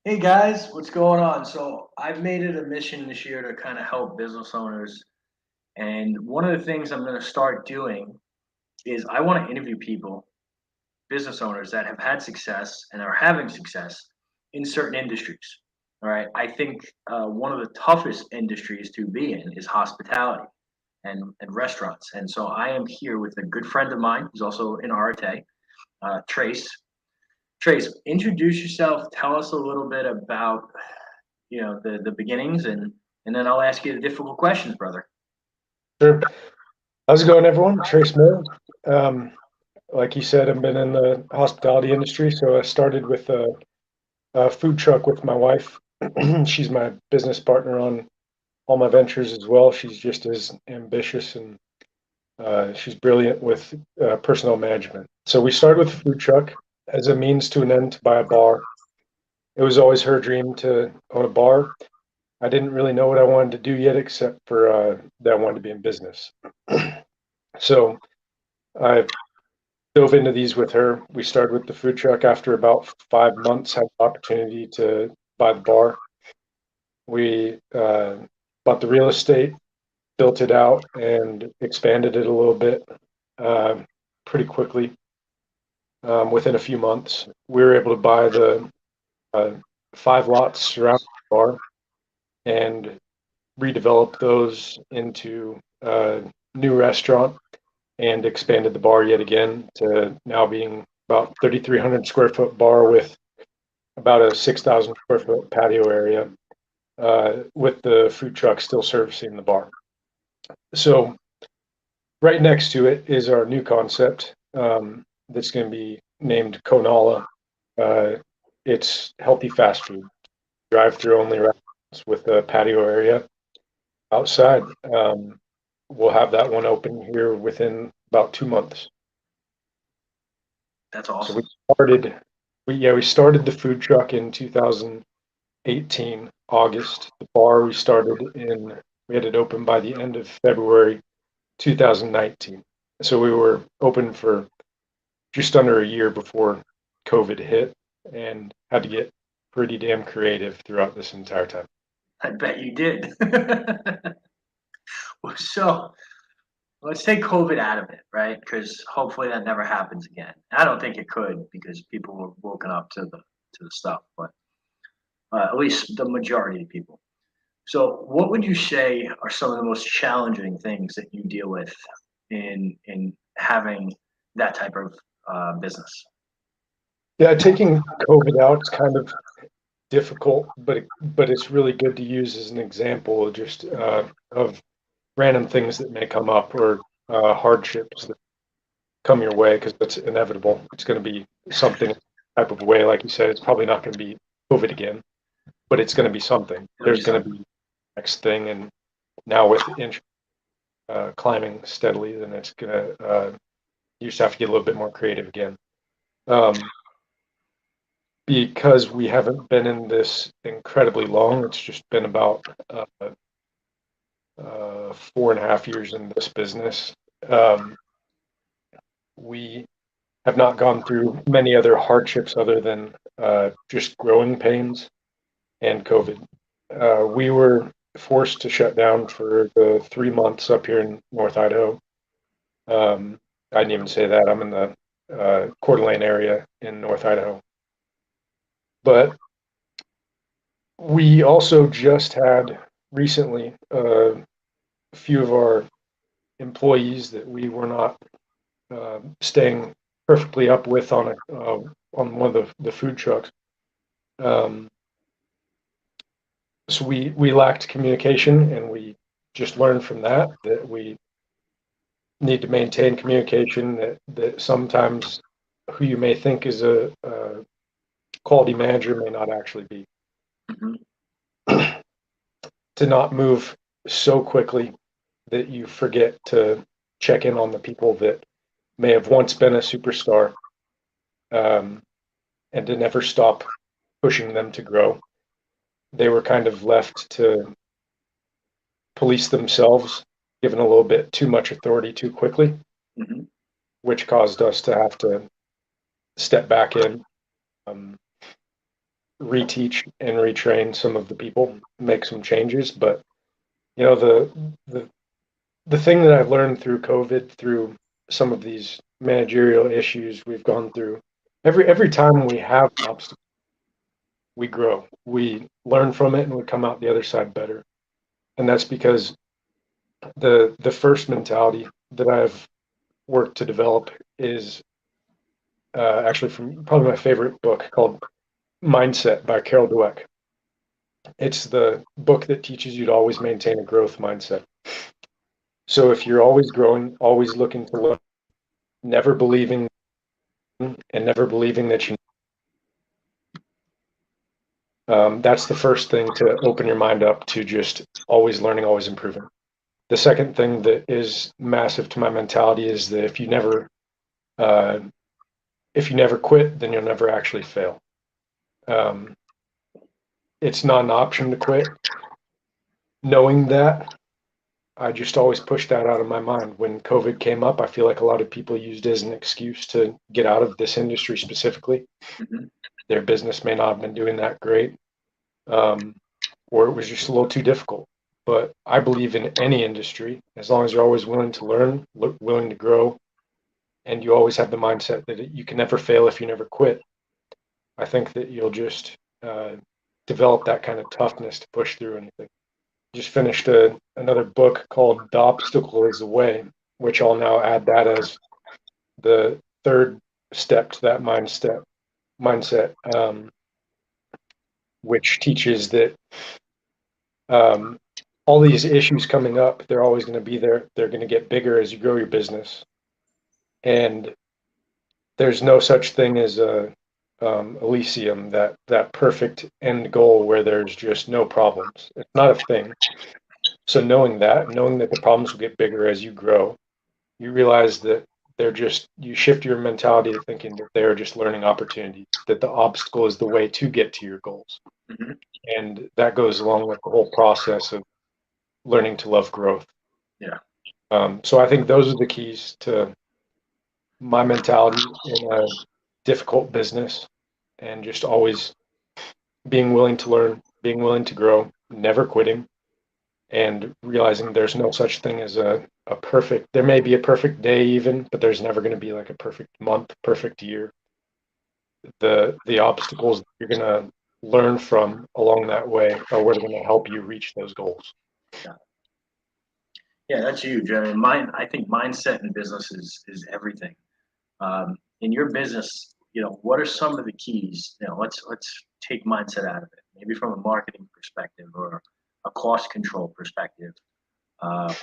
Hey guys, what's going on? So I've made it a mission this year to kind of help business owners. And one of the things I'm going to start doing is I want to interview people, business owners that have had success and are having success in certain industries. All right. I think one of the toughest industries to be in is hospitality and restaurants. And so I am here with a good friend of mine who's also in RTA, Trace. Trace, introduce yourself. Tell us a little bit about the beginnings, and then I'll ask you the difficult questions, brother. Sure. How's it going, everyone? Trace Moore. Um, like you said, I've been in the hospitality industry, so I started with a food truck with my wife. She's my business partner on all my ventures as well. She's just as ambitious and she's brilliant with personnel management. So we started with a food truck as a means to an end to buy a bar. It was always her dream to own a bar. I didn't really know what I wanted to do yet, except for that I wanted to be in business. So I dove into these with her. We started with the food truck. After about 5 months, had the opportunity to buy the bar. We bought the real estate, built it out, and expanded it a little bit uh, pretty quickly. Within a few months, we were able to buy the uh, 5 lots surrounding the bar and redevelop those into a new restaurant and expanded the bar yet again to now being about 3,300 square foot bar with about a 6,000 square foot patio area, with the food truck still servicing the bar. So right next to it is our new concept, that's going to be named Konala. Uh, it's healthy fast food, drive-through only restaurants with a patio area outside. We'll have that one open here within about 2 months. That's So we awesome. started, we started the food truck in 2018 August. The bar we had it open by the end of February 2019. So we were open for just under a year before COVID hit and had to get pretty damn creative throughout this entire time. I bet you did. So let's take COVID out of it, right? Because hopefully that never happens again. I don't think it could because people were woken up to the stuff, but at least the majority of people. So, what would you say are some of the most challenging things that you deal with in having that type of business? Yeah, taking COVID out is kind of difficult, but it's really good to use as an example just of random things that may come up or hardships that come your way because it's inevitable. It's going to be something type of way, like you said. It's probably not going to be COVID again, but it's going to be something. It'll be There's going to something. be next thing, and now with interest climbing steadily, then it's going to you just have to get a little bit more creative again. Um, because we haven't been in this incredibly long. It's just been about 4.5 years in this business. Um, we have not gone through many other hardships other than just growing pains and COVID. We were forced to shut down for the 3 months up here in North Idaho. I didn't even say that. I'm in the Coeur d'Alene area in North Idaho. But we also just had recently a few of our employees that we were not staying perfectly up with on one of the food trucks. Um, so we lacked communication, and we just learned from that we need to maintain communication. That sometimes who you may think is a quality manager may not actually be. Mhm. To not move so quickly that you forget to check in on the people that may have once been a superstar, um, and to never stop pushing them to grow. They were kind of left to police themselves, given a little bit too much authority too quickly, Mhm. which caused us to have to step back in. Um, reteach and retrain some of the people, make some changes. But you know, the the thing that I've learned through COVID, through some of these managerial issues we've gone through, every time we have an obstacle, we grow, we learn from it, and we come out the other side better. And that's because the first mentality that I've worked to develop is actually from probably my favorite book called Mindset by Carol Dweck. It's the book that teaches you to always maintain a growth mindset. So if you're always growing, always looking to learn, never believing and never believing that you, that's the first thing to open your mind up to just always learning, always improving. The second thing that is massive to my mentality is that uh, if you never quit, then you'll never actually fail. Um, it's not an option to quit. Knowing that, I just always pushed that out of my mind. When COVID came up, I feel like a lot of people used it as an excuse to get out of this industry specifically. Mm-hmm. Their business may not have been doing that great, um, or it was just a little too difficult. But I believe in any industry, as long as you're always willing to learn, willing to grow, and you always have the mindset that you can never fail if you never quit. I think that you'll just develop that kind of toughness to push through anything. Just finished another book called The Obstacle is the Way, which I'll now add that as the third step to that mindset, which teaches that um, all these issues coming up, they're always going to be there. They're going to get bigger as you grow your business. And there's no such thing as a Elysium, that perfect end goal where there's just no problems. It's not a thing. So knowing that the problems will get bigger as you grow, you realize that you shift your mentality to thinking that they're just learning opportunities, that the obstacle is the way to get to your goals. Mm-hmm. And that goes along with the whole process of learning to love growth. Yeah. So I think those are the keys to my mentality in a difficult business, and just always being willing to learn, being willing to grow, never quitting, and realizing there's no such thing as a perfect, there may be a perfect day even, but there's never going to be like a perfect month, perfect year. The obstacles you're going to learn from along that way are what are going to help you reach those goals. Yeah. Yeah, that's huge. I mean, I think mindset in business is everything. In your business, what are some of the keys? Let's take mindset out of it. Maybe from a marketing perspective or a cost control perspective. Uh,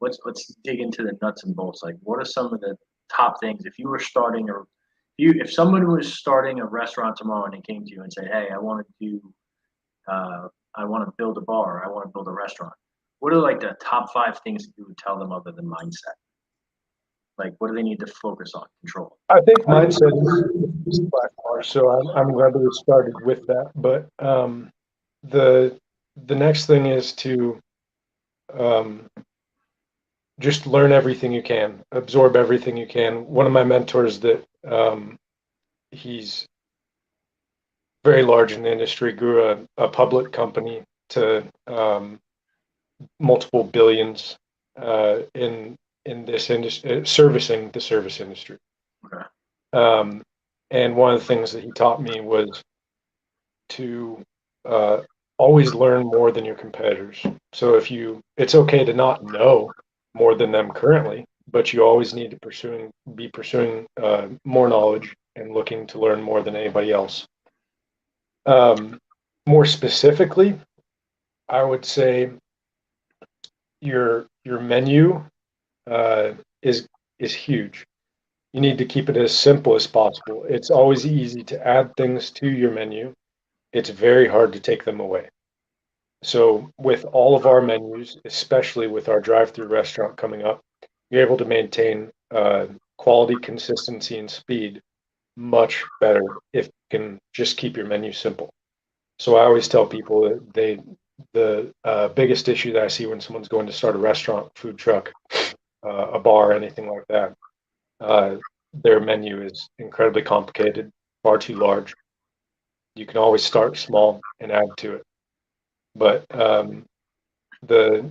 let's dig into the nuts and bolts. Like, what are some of the top things if you were starting or if someone was starting a restaurant tomorrow and they came to you and said, "Hey, I want to build a bar, I want to build a restaurant." What are like the top five things that you would tell them other than mindset? Like, what do they need to focus on? Control. I think mindset is by far. So I'm glad that we started with that. But the the next thing is to um, just learn everything you can, absorb everything you can. One of my mentors that he's very large in the industry, grew a public company to multiple billions in this industry, servicing the service industry. Okay. And one of the things that he taught me was to uh, always learn more than your competitors. So it's okay to not know more than them currently, but you always need to be pursuing more knowledge and looking to learn more than anybody else. More specifically, I would say your menu uh, is is huge. You need to keep it as simple as possible. It's always easy to add things to your menu. It's very hard to take them away. So with all of our menus, especially with our drive-through restaurant coming up, you're able to maintain quality, consistency, and speed much better if you can just keep your menu simple. So I always tell people that the biggest issue that I see when someone's going to start a restaurant, food truck, a bar, anything like that, uh, their menu is incredibly complicated, far too large. You can always start small and add to it. But the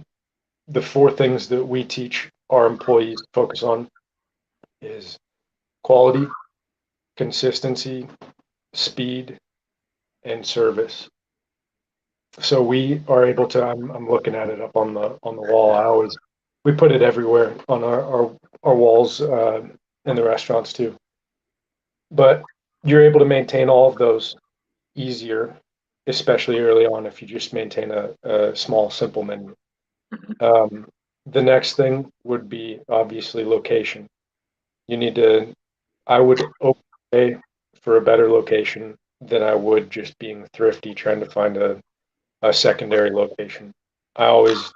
the four things that we teach our employees to focus on is quality, consistency, speed, and service. So we are able to. I'm looking at it up on the wall. We put it everywhere on our walls in the restaurants too. But you're able to maintain all of those easier, especially early on if you just maintain a small, simple menu. Um, the next thing would be obviously location. You need to. I would pay for a better location than I would just being thrifty trying to find a secondary location. I always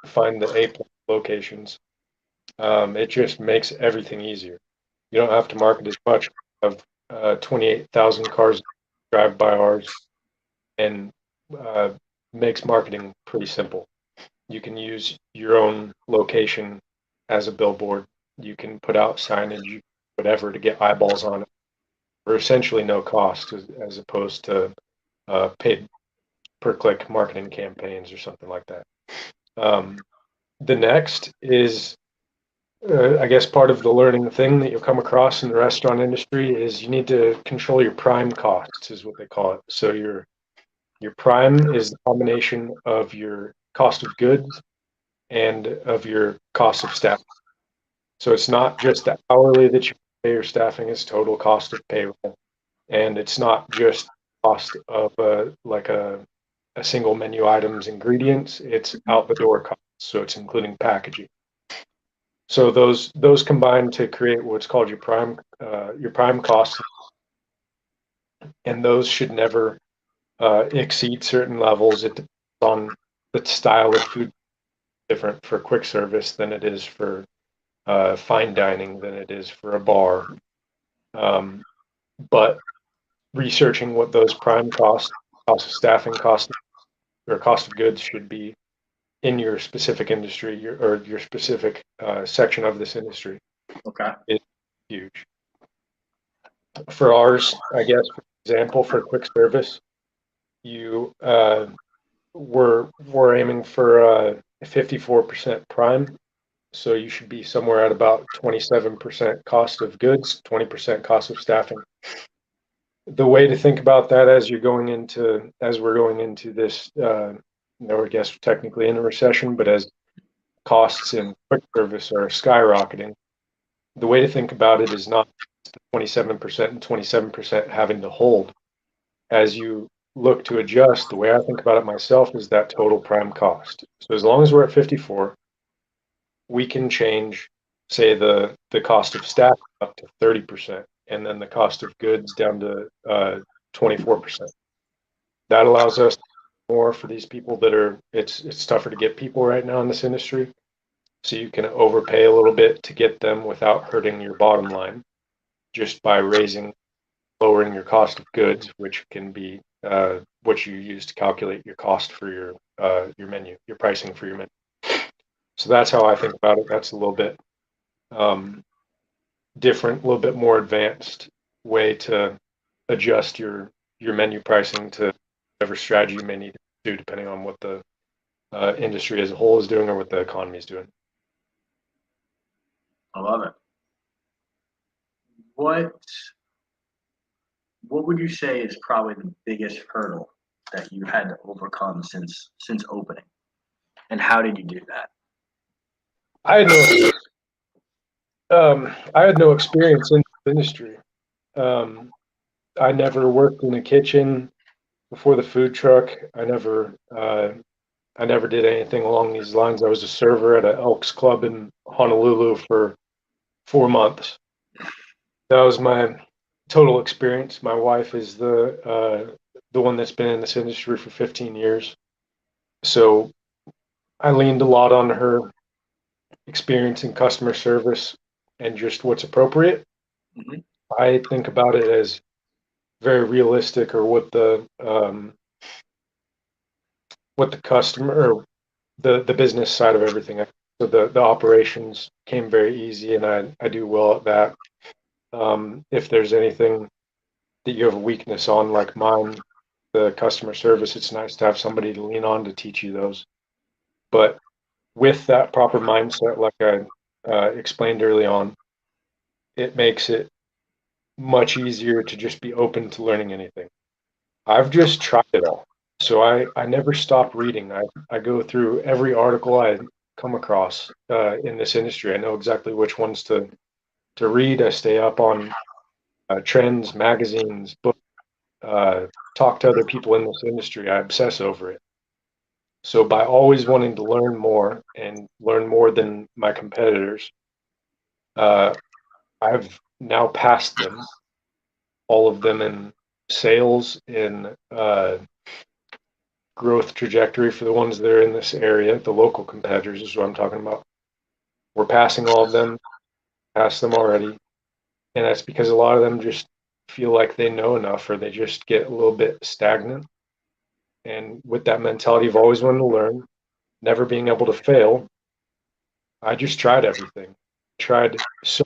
find the A locations. It just makes everything easier. You don't have to market as much. Of 28,000 cars drive by ours, and uh, makes marketing pretty simple. You can use your own location as a billboard. You can put out signage, whatever, to get eyeballs on it for essentially no cost, as opposed to paid per click marketing campaigns or something like that. Um, the next is, I guess, part of the learning thing that you'll come across in the restaurant industry is you need to control your prime costs, is what they call it. So your prime is the combination of your cost of goods and of your cost of staff. So it's not just the hourly that you pay your staffing, it's total cost of payroll. And it's not just cost of like a single menu items ingredients, it's out the door costs. So it's including packaging. So those combine to create what's called your prime cost, and those should never exceed certain levels. It depends on the style of food, different for quick service than it is for fine dining than it is for a bar. Um, but researching what those prime costs, cost of staffing, cost or cost of goods should be in your specific industry or your specific section of this industry. Okay. Is huge. For ours, I guess, for example, for quick service, you we're aiming for 54% prime, so you should be somewhere at about 27% cost of goods, 20% cost of staffing. The way to think about that as we're going into this, I guess technically in a recession, but as costs in quick service are skyrocketing, the way to think about it is not 27% and 27% having to hold. As you look to adjust, the way I think about it myself is that total prime cost. So as long as we're at 54, we can change, say, the cost of staff up to 30%, and then the cost of goods down to 24%. That allows us more for these people that are, it's tougher to get people right now in this industry. So you can overpay a little bit to get them without hurting your bottom line, just by lowering your cost of goods, which can be what you use to calculate your cost for your menu, your pricing for your menu. So that's how I think about it. That's a little bit different, a little bit more advanced way to adjust your menu pricing to whatever strategy you may need to do, depending on what the industry as a whole is doing or what the economy is doing. I love it. What would you say is probably the biggest hurdle that you had to overcome since opening, and how did you do that? I had no experience in the industry. Um, I never worked in a kitchen before the food truck. I never did anything along these lines. I was a server at an Elks Club in Honolulu for 4 months. That was my total experience. My wife is the one that's been in this industry for 15 years. So I leaned a lot on her experience in customer service and just what's appropriate. Mm-hmm. I think about it as very realistic, or what the customer or the business side of everything. So the operations came very easy, and I do well at that. If there's anything that you have a weakness on, like mine, the customer service, it's nice to have somebody to lean on to teach you those. But with that proper mindset, like I explained early on, it makes it much easier to just be open to learning anything. I've just tried it all. So I never stop reading. I go through every article I come across in this industry. I know exactly which ones to read. I stay up on trends, magazines, books, talk to other people in this industry. I obsess over it. So by always wanting to learn more and learn more than my competitors, uh, I've now passed them, all of them in sales, in growth trajectory for the ones that are in this area. The local competitors is what I'm talking about. We're passing all of them, past them already. And that's because a lot of them just feel like they know enough, or they just get a little bit stagnant. And with that mentality of always wanting to learn, never being able to fail, I just tried everything. Tried so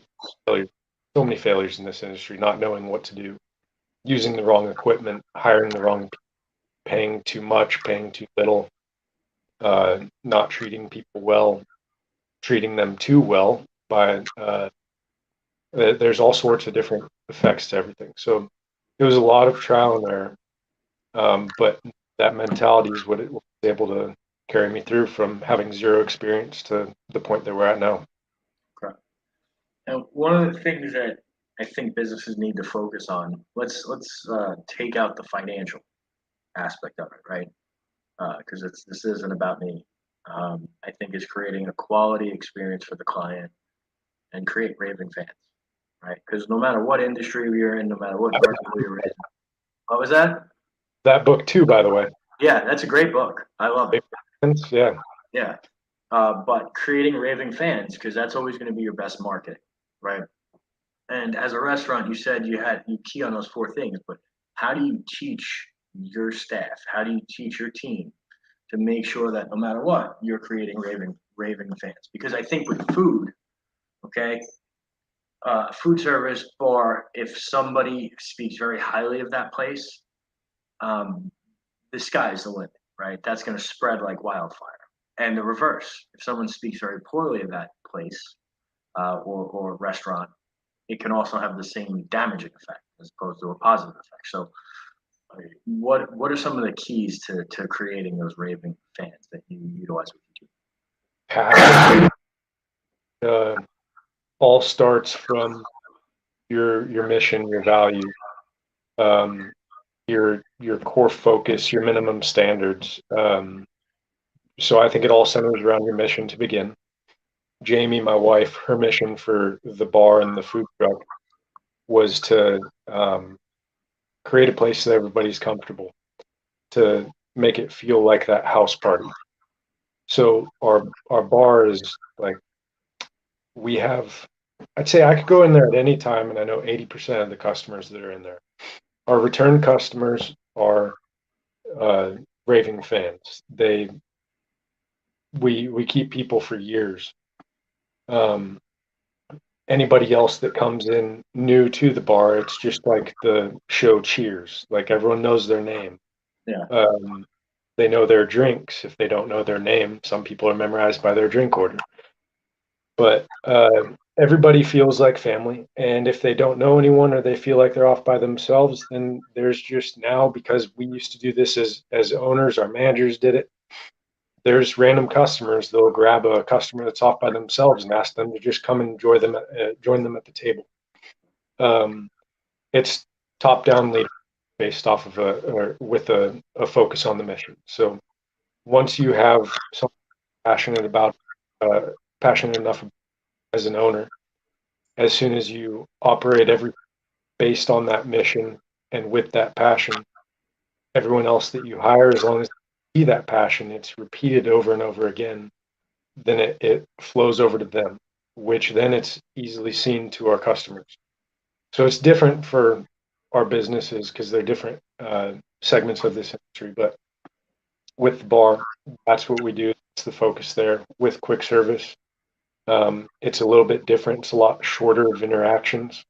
many failures in this industry, not knowing what to do, using the wrong equipment, hiring the wrong, paying too much, paying too little, not treating people well, treating them too well by there's all sorts of different effects to everything. So it was a lot of trial and error, but that mentality is what it was able to carry me through from having zero experience to the point that we're at now. Correct. And one of the things that I think businesses need to focus on, let's take out the financial aspect of it, right? Because this isn't about me. I think is creating a quality experience for the client and create raving fans, right? Because no matter what industry you're in, no matter what vertical you're in, what was that? That book too, by the way. Yeah, that's a great book. I love it. Yeah. Yeah. But creating raving fans, because that's always going to be your best market, right? And as a restaurant, you said you key on those four things, but how do you teach your staff? How do you teach your team to make sure that no matter what, you're creating raving fans? Because I think with food, okay, food service bar, if somebody speaks very highly of that place, um, the sky's the limit, right? That's going to spread like wildfire. And the reverse, if someone speaks very poorly of that place or restaurant, it can also have the same damaging effect as opposed to a positive effect. So, what are some of the keys to creating those raving fans that you utilize with your team? Passion uh, all starts from your mission, your value, um, your core focus, your minimum standards. So I think it all centers around your mission to begin. Jamie, my wife, her mission for the bar and the food truck was to create a place that everybody's comfortable, to make it feel like that house party. So our bar is like, we have, I'd say I could go in there at any time, and I know 80% of the customers that are in there. Our return customers are uh, raving fans. We keep people for years. Um, Anybody else that comes in new to the bar, it's just like the show Cheers. Like everyone knows their name. Yeah. They know their drinks. If they don't know their name, some people are memorized by their drink order. But everybody feels like family. And if they don't know anyone or they feel like they're off by themselves, then there's just now, because we used to do this as owners, our managers did it. There's random customers. They'll grab a customer that's off by themselves and ask them to just come and join them at the table. Um, it's top down leadership based off of or with a focus on the mission. So once you have something passionate about, passionate enough as an owner, as soon as you operate every based on that mission and with that passion, everyone else that you hire, as long as they see that passion, it's repeated over and over again, then it flows over to them, which then it's easily seen to our customers. So it's different for our businesses because they're different segments of this industry. But with the bar, that's what we do. It's the focus there. With quick service, it's a little bit different. It's a lot shorter of interactions.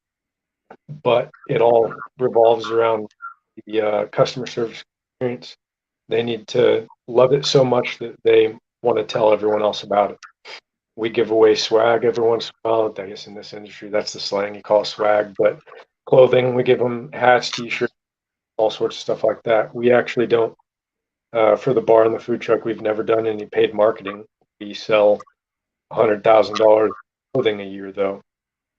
but it all revolves around the customer service experience. They need to love it so much that they want to tell everyone else about it. We give away swag every once in a while. I guess in this industry, that's the slang you call swag, but clothing, we give them hats, t-shirts, all sorts of stuff like that. We actually don't, for the bar and the food truck, we've never done any paid marketing. We sell $100,000 clothing a year though,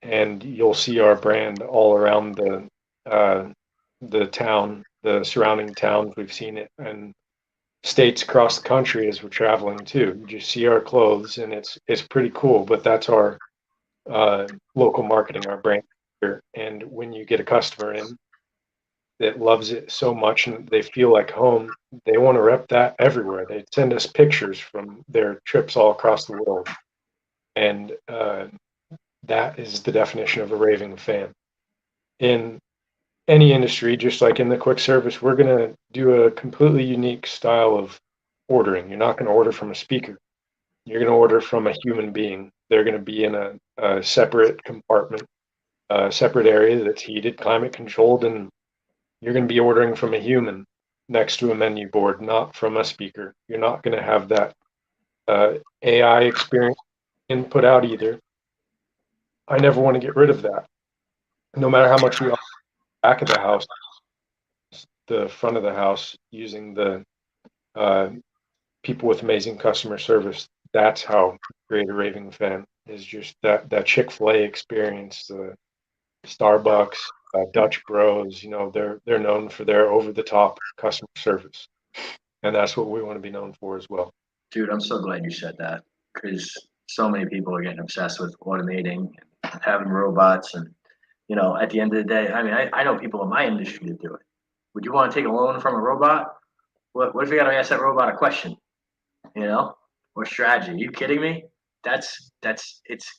and you'll see our brand all around the town, the surrounding towns. We've seen it in states across the country as we're traveling too. You just see our clothes, and it's pretty cool. But that's our local marketing, our brand here. And when you get a customer in that loves it so much and they feel like home, they want to rep that everywhere. They send us pictures from their trips all across the world, and that is the definition of a raving fan. In any industry, just like in the quick service, we're going to do a completely unique style of ordering. You're not going to order from a speaker. You're going to order from a human being. They're going to be in a separate compartment, a separate area that's heated, climate controlled, and you're going to be ordering from a human next to a menu board, not from a speaker. You're not going to have that AI experience input out either. I never want to get rid of that. No matter how much we back of the house, the front of the house, using the uh, people with amazing customer service. That's how you create a raving fan, is just that Chick-fil-A experience, the Starbucks, Dutch Bros. You know, they're known for their over-the-top customer service, and that's what we want to be known for as well. Dude, I'm so glad you said that because so many people are getting obsessed with automating and having robots. And, at the end of the day, I mean, I know people in my industry that do it. Would you want to take a loan from a robot? What if you got to ask that robot a question, or strategy? Are you kidding me? It's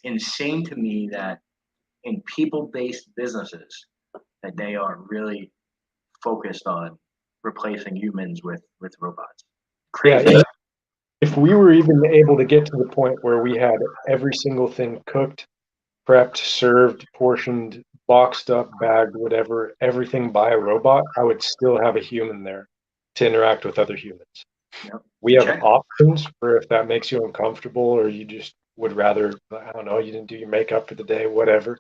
insane to me that in people-based businesses that they are really focused on replacing humans with robots. Crazy. Yeah, if we were even able to get to the point where we had every single thing cooked, prepped, served, portioned, boxed up, bagged, whatever, everything by a robot, I would still have a human there to interact with other humans. Yep. We have Check. options for if that makes you uncomfortable or you just would rather, I don't know, you didn't do your makeup for the day, whatever.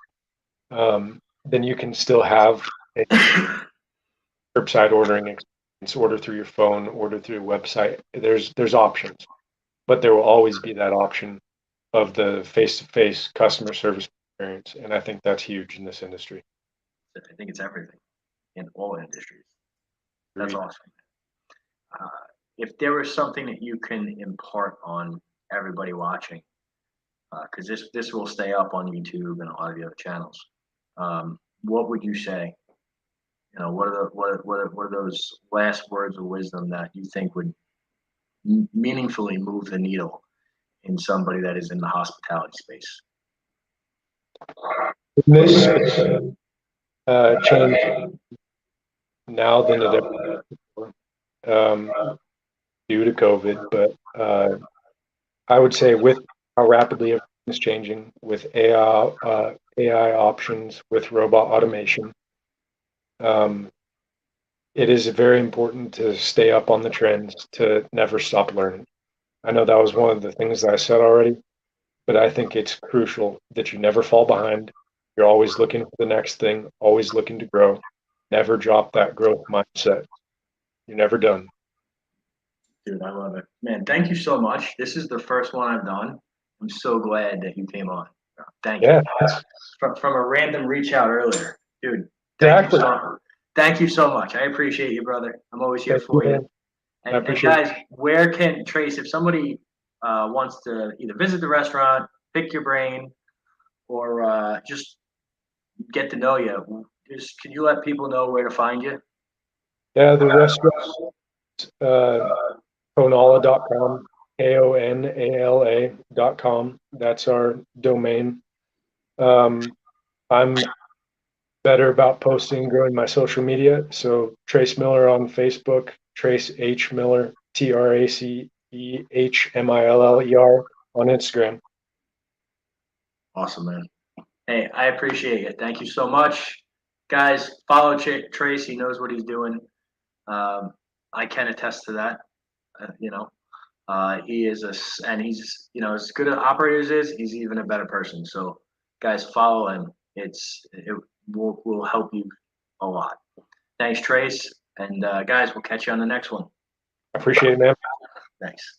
Then you can still have a curbside ordering experience, order through your phone, order through a website. There's options, but there will always be that option of the face-to-face customer service experience, and I think that's huge in this industry. I think it's everything in all industries. That's awesome. If there was something that you can impart on everybody watching, because this will stay up on YouTube and a lot of the other channels, what would you say? What are those last words of wisdom that you think would meaningfully move the needle in somebody that is in the hospitality space? In this change now than it ever before, due to COVID, but I would say with how rapidly everything is changing, with AI options, with robot automation, it is very important to stay up on the trends, to never stop learning. I know that was one of the things that I said already, but I think it's crucial that you never fall behind. You're always looking for the next thing, always looking to grow. Never drop that growth mindset. You're never done. Dude, I love it. Man, thank you so much. This is the first one I've done. I'm so glad that you came on. Thank you. Yeah, From a random reach out earlier. Dude, exactly. thank you so much. I appreciate you, brother. I'm always here for you. I And appreciate guys, where can Trace, if somebody wants to either visit the restaurant, pick your brain, or just get to know you, can you let people know where to find you? Yeah, the restaurant, Konala.com, KONALA.com. That's our domain. I'm better about posting and growing my social media. So Trace Miller on Facebook, Trace H Miller, TRACEHMILLER on Instagram. Awesome, man. Hey, I appreciate it. Thank you so much. guys, follow Trace. He knows what he's doing. I can attest to that. He is and he's as good an operator as is. He's even a better person. So, guys, follow him. It will help you a lot. Thanks, Trace, and guys, we'll catch you on the next one. I appreciate it, man. Thanks.